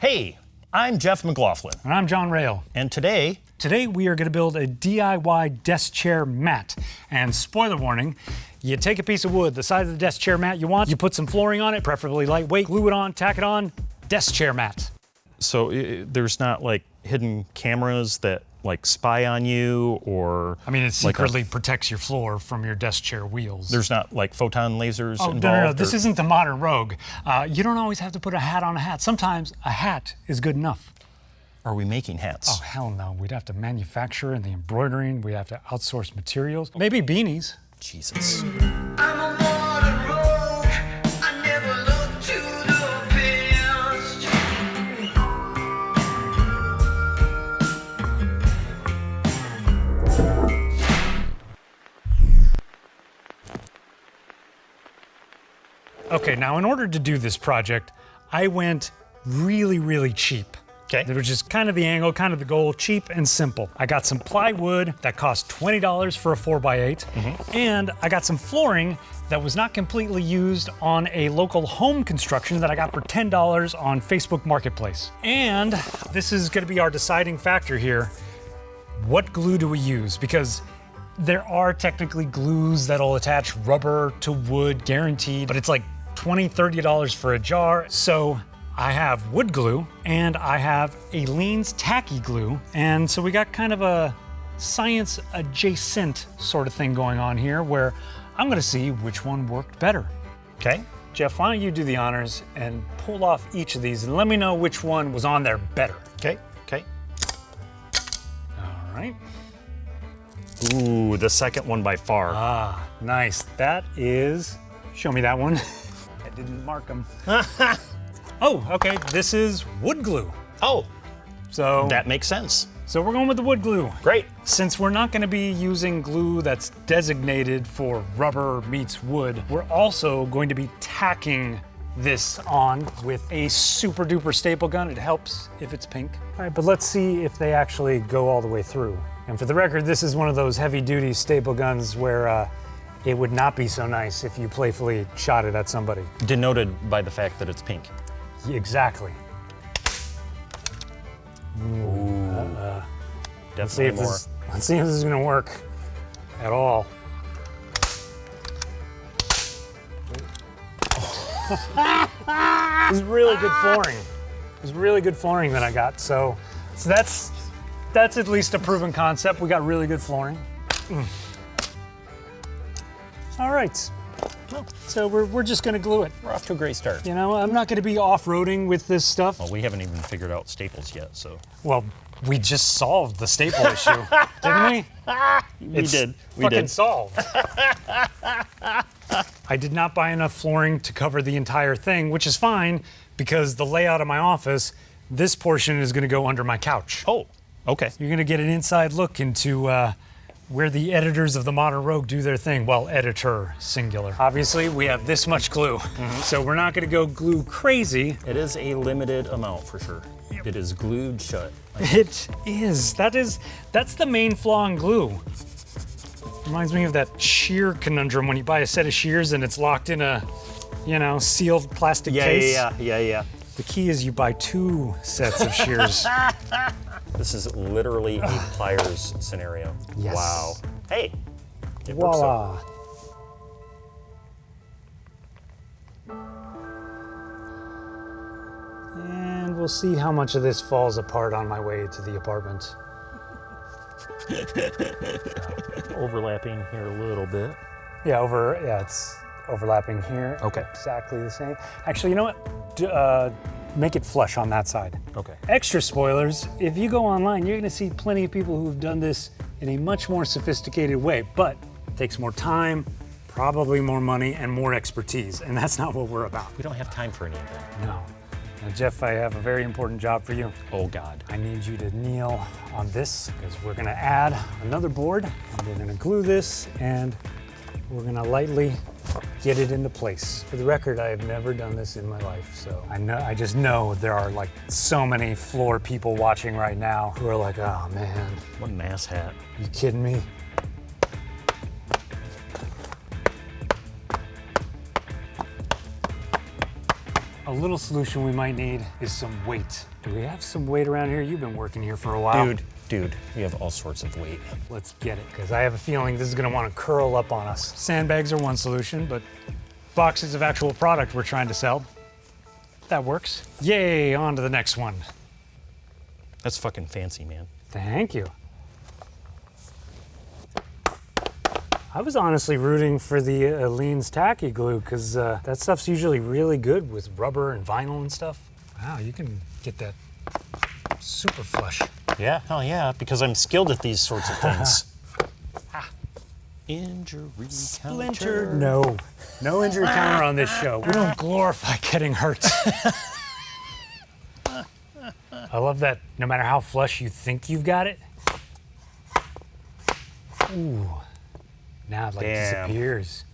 Hey, I'm Jeff McLaughlin. And I'm John Rail. And today we are going to build a DIY desk chair mat. And spoiler warning, you take a piece of wood the size of the desk chair mat you want, you put some flooring on it, preferably lightweight, glue it on, tack it on, desk chair mat. So there's not like hidden cameras that like spy on you, or I mean, it secretly protects your floor from your desk chair wheels. There's not like photon lasers involved? No. This isn't the modern Rogue. You don't always have to put a hat on a hat. Sometimes a hat is good enough. Are we making hats? Oh, hell no. We'd have to manufacture and the embroidering. We'd have to outsource materials. Maybe beanies. Jesus. Okay, now in order to do this project, I went really cheap. Okay. That was just kind of the angle, kind of the goal, cheap and simple. I got some plywood that cost $20 for a 4x8, and I got some flooring that was not completely used on a local home construction that I got for $10 on Facebook Marketplace. And this is gonna be our deciding factor here. What glue do we use? Because there are technically glues that'll attach rubber to wood, guaranteed, but it's like $20, $30 for a jar. So I have wood glue and I have Aleene's tacky glue. And so we got kind of a science adjacent sort of thing going on here where I'm gonna see which one worked better. Okay. Jeff, why don't you do the honors and pull off each of these and let me know which one was on there better. Okay. All right. Ooh, the second one by far. Ah, nice. That is, show me that one. I didn't mark them. Oh, okay, this is wood glue. Oh, So that makes sense. So we're going with the wood glue. Great. Since we're not gonna be using glue that's designated for rubber meets wood, we're also going to be tacking this on with a super duper staple gun. It helps if it's pink. All right, but let's see if they actually go all the way through. And for the record, this is one of those heavy duty staple guns where it would not be so nice if you playfully shot it at somebody. Denoted by the fact that it's pink. Exactly. Let's see Definitely if more. let's see if this is gonna work at all. This is really good flooring. It was really good flooring that I got. So that's at least a proven concept. We got really good flooring. All right. So we're just gonna glue it. We're off to a great start. You know, I'm not gonna be off-roading with this stuff. Well, we haven't even figured out staples yet, so. Well, we just solved the staple issue, didn't we? We did. Fucking solved. I did not buy enough flooring to cover the entire thing, which is fine because the layout of my office, this portion is gonna go under my couch. Oh, okay. You're gonna get an inside look into where the editors of the Modern Rogue do their thing. Well, editor, singular. Obviously, we have this much glue, so we're not gonna go glue crazy. It is a limited amount for sure. It is glued shut. It is. That's the main flaw in glue. Reminds me of that shear conundrum when you buy a set of shears and it's locked in a, sealed plastic case. Yeah. The key is you buy 2 sets of shears. This is literally a pliers scenario. Yes. Wow. Hey, it works out. Voila. And we'll see how much of this falls apart on my way to the apartment. Overlapping here a little bit. Yeah, it's overlapping here. Okay. Exactly the same. Actually, you know what? Make it flush on that side. Okay. Extra spoilers, if you go online, you're gonna see plenty of people who've done this in a much more sophisticated way, but it takes more time, probably more money, and more expertise, and that's not what we're about. We don't have time for any of that. No. Now, Jeff, I have a very important job for you. Oh, God. I need you to kneel on this, because we're gonna add another board, and we're gonna glue this, and we're gonna lightly get it into place. For the record, I have never done this in my life, so I just know there are like so many floor people watching right now who are like, oh man. What an ass hat. You kidding me? a little solution we might need is some weight. Do we have some weight around here? You've been working here for a while. Dude, we have all sorts of weight. Let's get it, because I have a feeling this is gonna want to curl up on us. Sandbags are one solution, but boxes of actual product we're trying to sell, that works. Yay, on to the next one. That's fucking fancy, man. Thank you. I was honestly rooting for the Aleene's tacky glue, because that stuff's usually really good with rubber and vinyl and stuff. Wow, you can get that super flush. Yeah, hell yeah, because I'm skilled at these sorts of things. Injury Splinter. counter. No injury counter on this show. We don't glorify getting hurt. I love that no matter how flush you think you've got it, ooh, now it like disappears.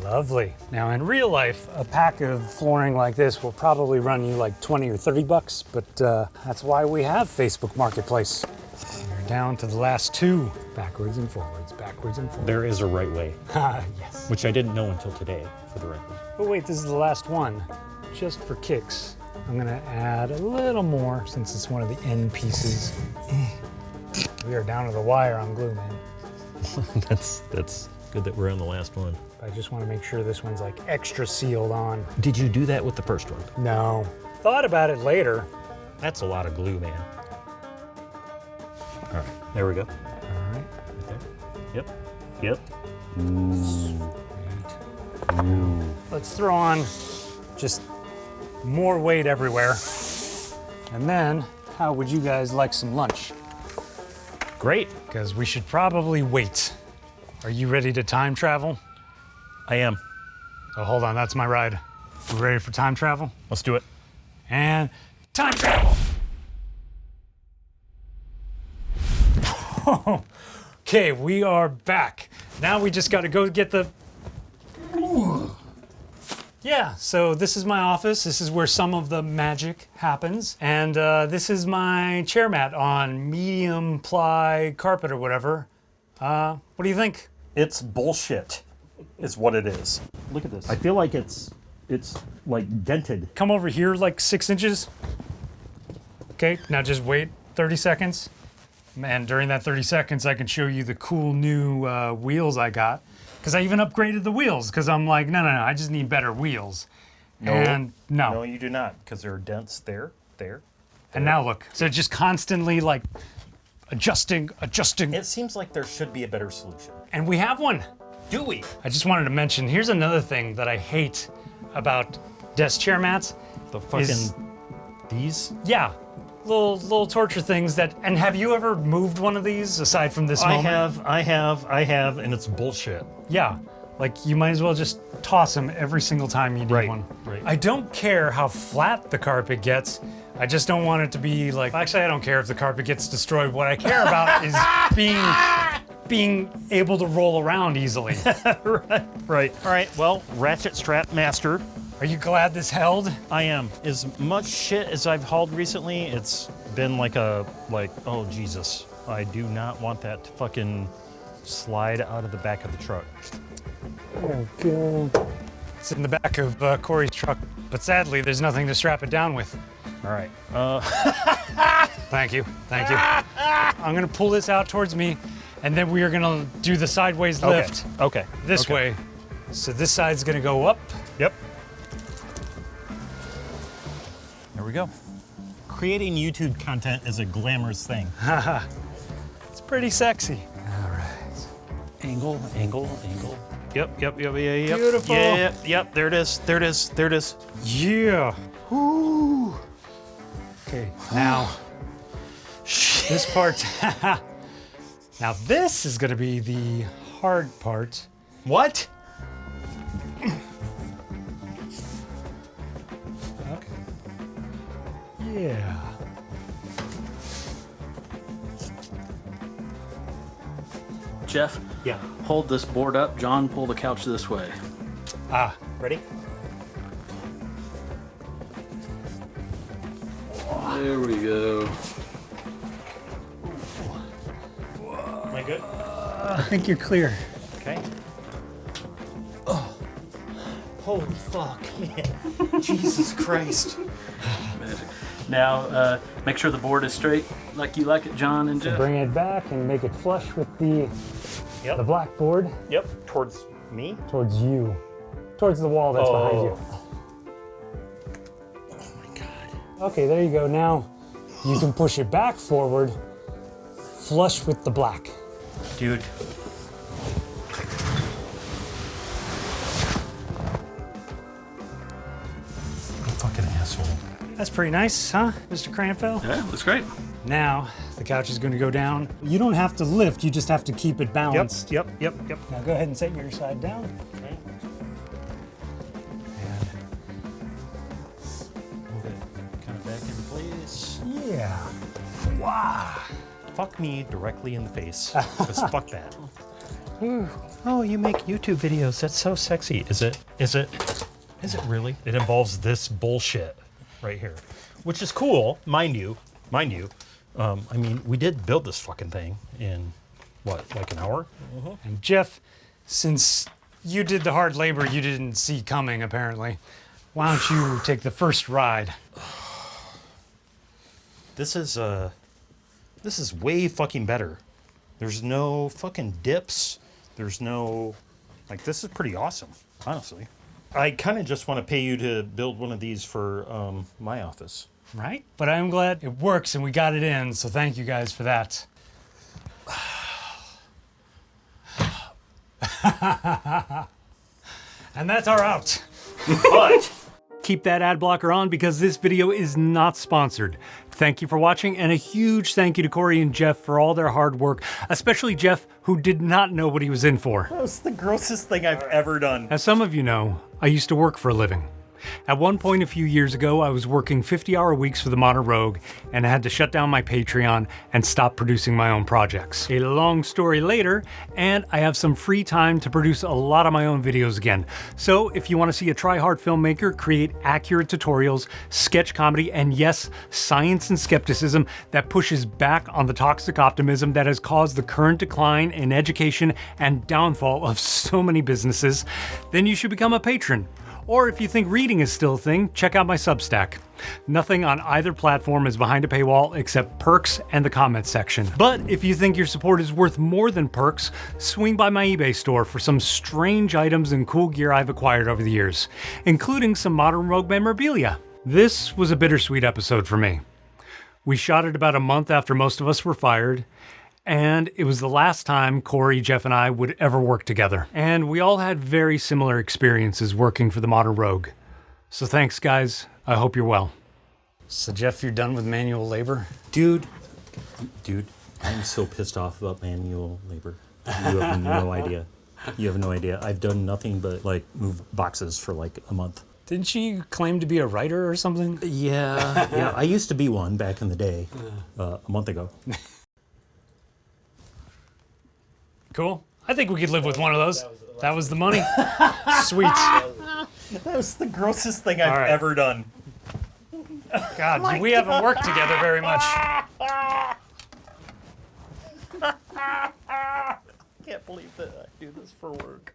Lovely. Now in real life, a pack of flooring like this will probably run you like 20 or 30 bucks, but that's why we have Facebook Marketplace. We're down to the last two. Backwards and forwards, backwards and forwards. There is a right way, Yes. which I didn't know until today, for the record. Oh wait, this is the last one. Just for kicks, I'm gonna add a little more since it's one of the end pieces. We are down to the wire on glue, man. That's good that we're on the last one. I just want to make sure this one's like extra sealed on. Did you do that with the first one? No. Thought about it later. That's a lot of glue, man. All right, there we go. All right. Right there. Yep. Let's throw on just more weight everywhere. And then, how would you guys like some lunch? Great. Because we should probably wait. Are you ready to time travel? I am. Oh, hold on, that's my ride. We ready for time travel? Let's do it. And time travel! Okay, we are back. Now we just gotta go get the... Yeah, so this is my office. This is where some of the magic happens. And this is my chair mat on medium ply carpet or whatever. What do you think? It's bullshit, is what it is. Look at this. I feel like it's like dented. Come over here like 6 inches. Okay, now just wait 30 seconds. And during that 30 seconds, I can show you the cool new wheels I got. Because I even upgraded the wheels, because I'm like, no, I just need better wheels. No, and no. No, you do not, because there are dents there. And now look, so just constantly like adjusting. It seems like there should be a better solution. And we have one. Do we? I just wanted to mention, here's another thing that I hate about desk chair mats. The fucking these? Yeah, little torture things that, and have you ever moved one of these aside from this moment? I have, and it's bullshit. Yeah, like you might as well just toss them every single time you need one. Right. I don't care how flat the carpet gets. I just don't want it to be like, actually I don't care if the carpet gets destroyed. What I care about is being able to roll around easily. Right. All right, well, ratchet strap master. Are you glad this held? I am. As much shit as I've hauled recently, it's been like oh Jesus. I do not want that to fucking slide out of the back of the truck. Oh, God. It's in the back of Corey's truck, but sadly, there's nothing to strap it down with. All right. Thank you. I'm gonna pull this out towards me, and then we are gonna do the sideways lift. Okay. This way. So this side's gonna go up. Yep. There we go. Creating YouTube content is a glamorous thing. It's pretty sexy. All right. Angle. Yep. Beautiful. Yep. There it is. Yeah. Woo. Okay, now this part. Now this is gonna be the hard part. What? Okay. Yeah. Jeff, Yeah. hold this board up. John, pull the couch this way. Ready? There we go. Am I good? I think you're clear. Okay. Holy fuck. Yeah. Jesus Christ. Magic. Now, make sure the board is straight like you like it, John and Jeff. Bring it back and make it flush with the blackboard Yep. Towards me? towards you. Towards the wall that's behind you. Oh my god. Okay, there you go. Now you can push it back forward, flush with the black. Dude. Fucking asshole. That's pretty nice, huh, Mr. Cranfell? Yeah, that's great. Now the couch is going to go down. You don't have to lift, you just have to keep it balanced. Yep. Now go ahead and set your side down. Okay. And move it kind of back into place. Yeah. Wow. Fuck me directly in the face. Because fuck that. Oh, you make YouTube videos. That's so sexy. Is it? Is it? Is it really? It involves this bullshit right here, which is cool, mind you. I mean, we did build this fucking thing in, what, like an hour? And Jeff, since you did the hard labor you didn't see coming, apparently, why don't you take the first ride? This is way fucking better. There's no fucking dips. There's no, like, this is pretty awesome, honestly. I kind of just want to pay you to build one of these for my office. Right? But I'm glad it works and we got it in, so thank you guys for that. And that's our out. But Keep that ad blocker on because this video is not sponsored. Thank you for watching, and a huge thank you to Corey and Jeff for all their hard work, especially Jeff, who did not know what he was in for. that was the grossest thing I've ever done. As some of you know, I used to work for a living. At one point a few years ago, I was working 50-hour weeks for the Modern Rogue, and I had to shut down my Patreon and stop producing my own projects. A long story later, and I have some free time to produce a lot of my own videos again. So if you want to see a try-hard filmmaker create accurate tutorials, sketch comedy, and yes, science and skepticism that pushes back on the toxic optimism that has caused the current decline in education and downfall of so many businesses, then you should become a patron. Or if you think reading is still a thing, check out my Substack. Nothing on either platform is behind a paywall except perks and the comments section. But if you think your support is worth more than perks, swing by my eBay store for some strange items and cool gear I've acquired over the years, including some Modern Rogue memorabilia. This was a bittersweet episode for me. We shot it about a month after most of us were fired, and it was the last time Corey, Jeff, and I would ever work together. And we all had very similar experiences working for the Modern Rogue. So thanks, guys. I hope you're well. So Jeff, you're done with manual labor? Dude, I'm so pissed off about manual labor. You have no idea. You have no idea. I've done nothing but, like, move boxes for, like, a month. Didn't you claim to be a writer or something? Yeah, I used to be one back in the day, a month ago. Cool. I think we could live with one of those. That was the money. Sweet. That was the grossest thing I've ever done. God, we haven't worked together very much. I can't believe that I do this for work.